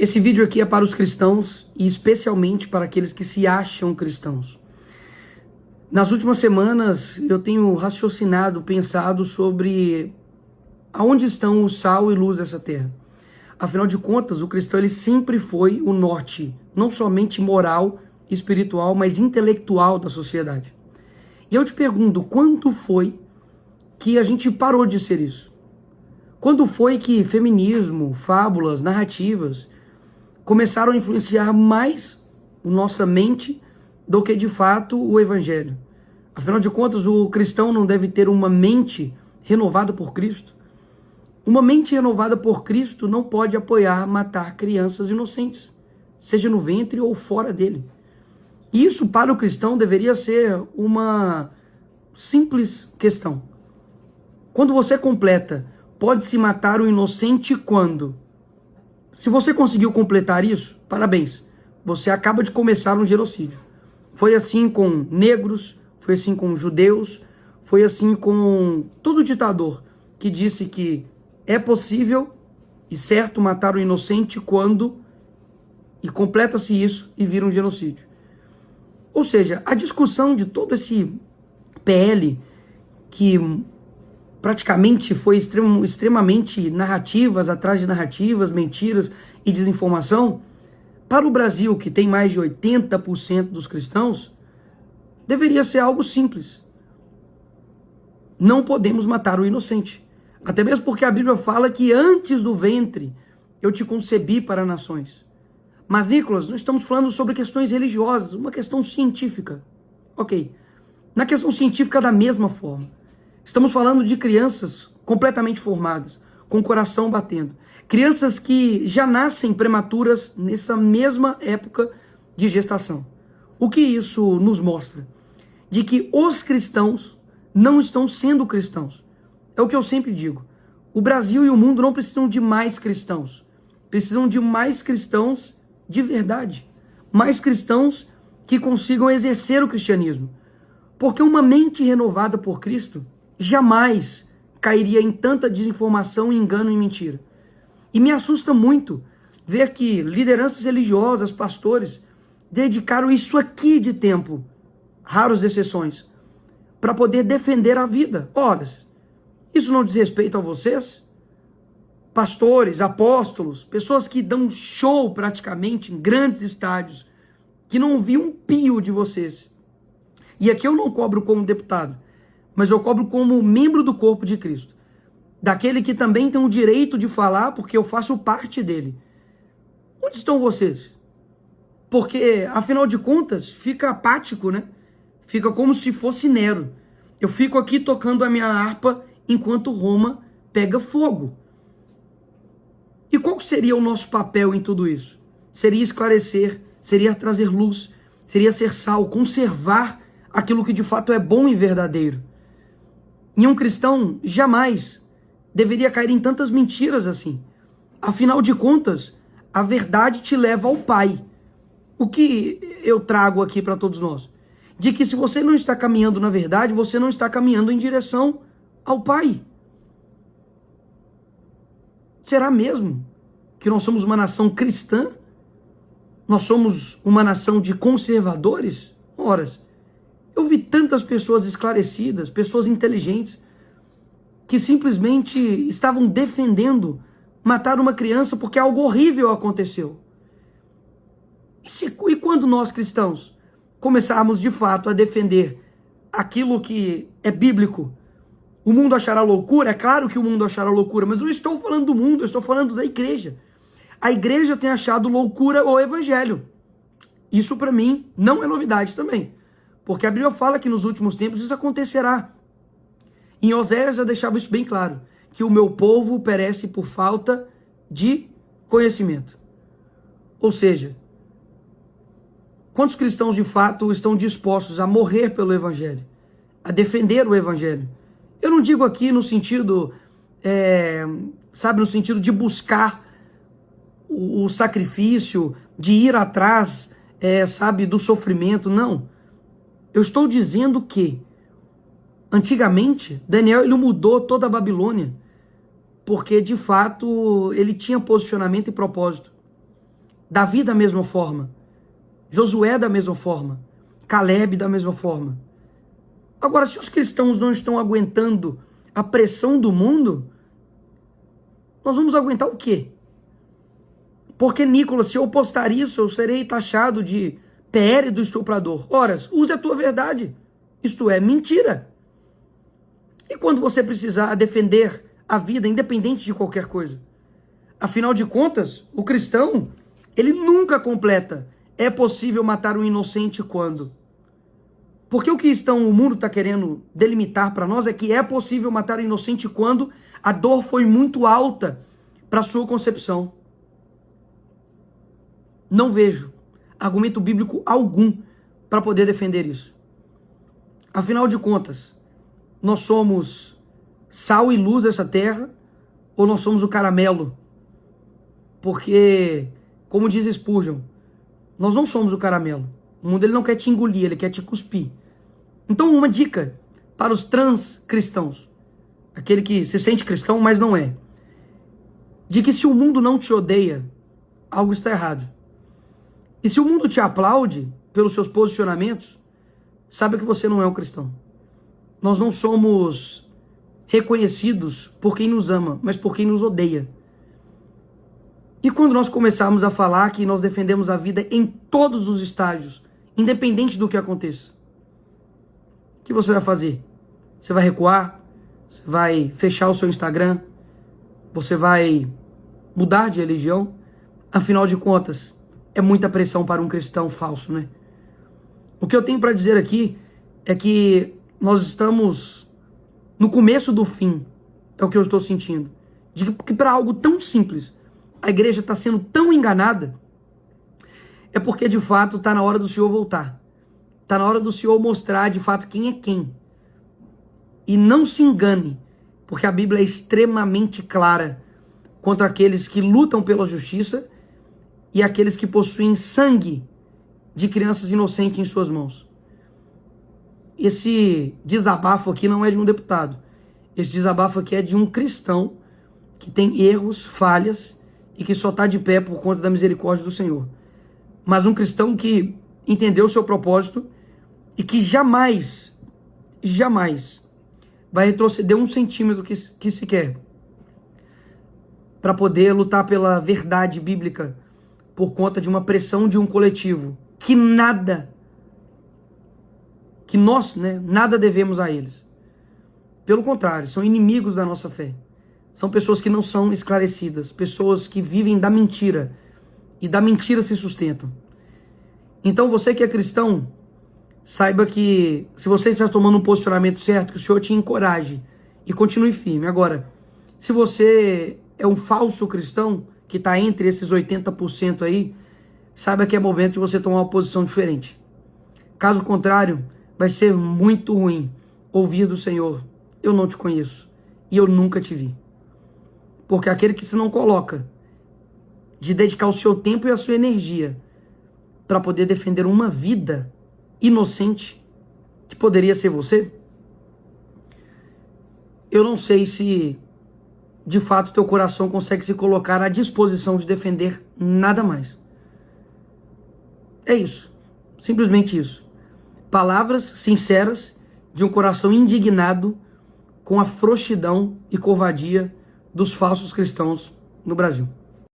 Esse vídeo aqui é para os cristãos e especialmente para aqueles que se acham cristãos. Nas últimas semanas eu tenho raciocinado, pensado sobre aonde estão o sal e luz dessa terra. Afinal de contas, o cristão ele sempre foi o norte, não somente moral, espiritual, mas intelectual da sociedade. E eu te pergunto, quando foi que a gente parou de ser isso? Quando foi que feminismo, fábulas, narrativas começaram a influenciar mais a nossa mente do que de fato o evangelho? Afinal de contas, o cristão não deve ter uma mente renovada por Cristo? Uma mente renovada por Cristo não pode apoiar matar crianças inocentes, seja no ventre ou fora dele. E isso para o cristão deveria ser uma simples questão. Quando você completa, pode-se matar o inocente quando? Se você conseguiu completar isso, parabéns. Você acaba de começar um genocídio. Foi assim com negros, foi assim com judeus, foi assim com todo ditador que disse que é possível e certo matar o inocente quando, e completa-se isso e vira um genocídio. Ou seja, a discussão de todo esse PL, que praticamente foi extremamente narrativas atrás de narrativas, mentiras e desinformação, para o Brasil, que tem mais de 80% dos cristãos, deveria ser algo simples. Não podemos matar o inocente. Até mesmo porque a Bíblia fala que antes do ventre eu te concebi para nações. Mas, Nicolas, nós estamos falando sobre questões religiosas, uma questão científica. Ok. Na questão científica, da mesma forma. Estamos falando de crianças completamente formadas, com o coração batendo. Crianças que já nascem prematuras nessa mesma época de gestação. O que isso nos mostra? De que os cristãos não estão sendo cristãos. É o que eu sempre digo. O Brasil e o mundo não precisam de mais cristãos. Precisam de mais cristãos de verdade. Mais cristãos que consigam exercer o cristianismo. Porque uma mente renovada por Cristo jamais cairia em tanta desinformação, engano e mentira. E me assusta muito ver que lideranças religiosas, pastores, dedicaram isso aqui de tempo, raras exceções, para poder defender a vida. Ora, isso não diz respeito a vocês? Pastores, apóstolos, pessoas que dão show praticamente em grandes estádios, que não vi um pio de vocês. E aqui eu não cobro como deputado, mas eu cobro como membro do corpo de Cristo. Daquele que também tem o direito de falar, porque eu faço parte dele. Onde estão vocês? Porque, afinal de contas, fica apático, né? Fica como se fosse Nero. Eu fico aqui tocando a minha harpa enquanto Roma pega fogo. E qual seria o nosso papel em tudo isso? Seria esclarecer, seria trazer luz, seria ser sal, conservar aquilo que de fato é bom e verdadeiro. E um cristão jamais deveria cair em tantas mentiras assim. Afinal de contas, a verdade te leva ao Pai. O que eu trago aqui para todos nós? De que se você não está caminhando na verdade, você não está caminhando em direção ao Pai. Será mesmo que nós somos uma nação cristã? Nós somos uma nação de conservadores? Ora, eu vi tantas pessoas esclarecidas, pessoas inteligentes, que simplesmente estavam defendendo matar uma criança porque algo horrível aconteceu. E quando nós cristãos começarmos de fato a defender aquilo que é bíblico, o mundo achará loucura? É claro que o mundo achará loucura, mas eu não estou falando do mundo, eu estou falando da igreja. A igreja tem achado loucura o evangelho. Isso para mim não é novidade também, porque a Bíblia fala que nos últimos tempos isso acontecerá. Em Oséias já deixava isso bem claro, que o meu povo perece por falta de conhecimento. Ou seja, quantos cristãos de fato estão dispostos a morrer pelo evangelho, a defender o evangelho? Eu não digo aqui no sentido, no sentido de buscar o sacrifício, de ir atrás, do sofrimento, não. Eu estou dizendo que, antigamente, Daniel ele mudou toda a Babilônia, porque de fato ele tinha posicionamento e propósito. Davi da mesma forma, Josué da mesma forma, Caleb da mesma forma. Agora, se os cristãos não estão aguentando a pressão do mundo, nós vamos aguentar o quê? Porque, Nicolas, se eu postar isso, eu serei taxado de PR do estuprador. Ora, use a tua verdade. Isto é, mentira. E quando você precisar defender a vida, independente de qualquer coisa? Afinal de contas, o cristão, ele nunca completa. É possível matar um inocente quando? Porque o que o mundo está querendo delimitar para nós é que é possível matar um inocente quando a dor foi muito alta para sua concepção. Não vejo argumento bíblico algum para poder defender isso. Afinal de contas, nós somos sal e luz dessa terra ou nós somos o caramelo? Porque, como diz Spurgeon, nós não somos o caramelo. O mundo ele não quer te engolir, ele quer te cuspir. Então, uma dica para os trans-cristãos, aquele que se sente cristão, mas não é, de que se o mundo não te odeia, algo está errado. E se o mundo te aplaude pelos seus posicionamentos, saiba que você não é um cristão. Nós não somos reconhecidos por quem nos ama, mas por quem nos odeia. E quando nós começarmos a falar que nós defendemos a vida em todos os estágios, independente do que aconteça, o que você vai fazer? Você vai recuar? Você vai fechar o seu Instagram? Você vai mudar de religião? Afinal de contas, é muita pressão para um cristão falso, né? O que eu tenho para dizer aqui é que nós estamos no começo do fim, é o que eu estou sentindo. De que para algo tão simples, a igreja está sendo tão enganada, é porque de fato está na hora do Senhor voltar. Está na hora do Senhor mostrar de fato quem é quem. E não se engane, porque a Bíblia é extremamente clara contra aqueles que lutam pela justiça e aqueles que possuem sangue de crianças inocentes em suas mãos. Esse desabafo aqui não é de um deputado. Esse desabafo aqui é de um cristão que tem erros, falhas e que só está de pé por conta da misericórdia do Senhor. Mas um cristão que entendeu o seu propósito e que jamais vai retroceder 1 centímetro que se quer para poder lutar pela verdade bíblica por conta de uma pressão de um coletivo que nós nada devemos a eles. Pelo contrário, são inimigos da nossa fé. São pessoas que não são esclarecidas, pessoas que vivem da mentira e da mentira se sustentam. Então você que é cristão, saiba que se você está tomando um posicionamento certo, que o Senhor te encoraje e continue firme. Agora, se você é um falso cristão, que está entre esses 80% aí, saiba que é momento de você tomar uma posição diferente. Caso contrário, vai ser muito ruim ouvir do Senhor: eu não te conheço e eu nunca te vi. Porque aquele que se não coloca de dedicar o seu tempo e a sua energia para poder defender uma vida inocente, que poderia ser você, eu não sei se de fato teu coração consegue se colocar à disposição de defender nada mais. É isso, simplesmente isso. Palavras sinceras de um coração indignado com a frouxidão e covardia dos falsos cristãos no Brasil.